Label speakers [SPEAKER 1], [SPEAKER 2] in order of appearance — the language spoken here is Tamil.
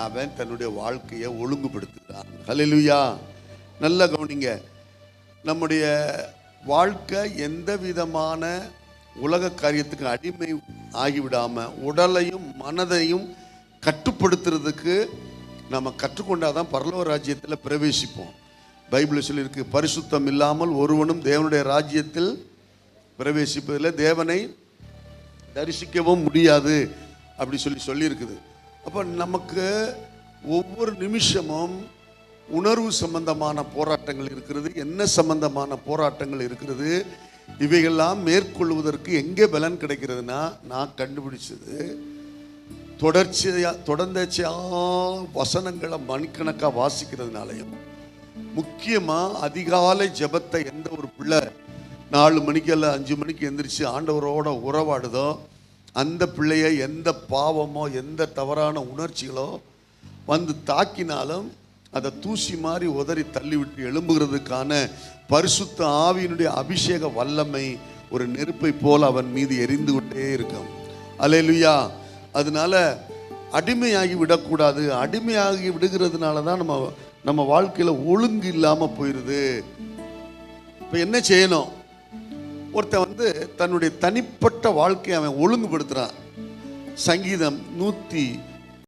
[SPEAKER 1] அவன் தன்னுடைய வாழ்க்கையை ஒழுங்குபடுத்துகிறான். ஹல்லேலூயா. நல்ல கவனிங்க. நம்முடைய வாழ்க்கை எந்த விதமான உலக காரியத்துக்கு அடிமை ஆகிவிடாம உடலையும் மனதையும் கட்டுப்படுத்துறதுக்கு நம்ம கற்றுக்கொண்டாதான் பரலோக ராஜ்யத்தில் பிரவேசிப்போம். பைபிள் சொல்லியிருக்கு, பரிசுத்தம் இல்லாமல் ஒருவனும் தேவனுடைய ராஜ்யத்தில் பிரவேசிப்பதில் தேவனை தரிசிக்கவும் முடியாது அப்படி சொல்லியிருக்குது. அப்போ நமக்கு ஒவ்வொரு நிமிஷமும் உணர்வு சம்பந்தமான போராட்டங்கள் இருக்கிறது, என்ன சம்பந்தமான போராட்டங்கள் இருக்கிறது. இவைகள்லாம் மேற்கொள்வதற்கு எங்கே பலன் கிடைக்கிறதுனா, நான் கண்டுபிடிச்சது தொடர்ச்சியாக வசனங்களை மணிக்கணக்காக வாசிக்கிறதுனாலையும், முக்கியமாக அதிகாலை ஜெபத்தை எந்த ஒரு பிள்ளை 4 மணிக்கு அல்ல 5 மணிக்கு எந்திரிச்சு ஆண்டவரோட உறவாடுதோ அந்த பிள்ளைய எந்த பாவமோ எந்த தவறான உணர்ச்சிகளோ வந்து தாக்கினாலும் அதை தூசி மாதிரி உதறி தள்ளிவிட்டு எழும்புகிறதுக்கான பரிசுத்த ஆவியினுடைய அபிஷேக வல்லமை ஒரு நெருப்பை போல் அவன் மீது எரிந்து கொண்டே இருக்கும். அல்லேலூயா. அதனால அடிமையாகி விடக்கூடாது. அடிமையாகி விடுகிறதுனால தான் நம்ம வாழ்க்கையில் ஒழுங்கு இல்லாமல் போயிடுது. இப்போ என்ன செய்யணும்? ஒருத்தன் தன்னுடைய தனிப்பட்ட வாழ்க்கையை அவன் ஒழுங்குபடுத்துகிறான். சங்கீதம்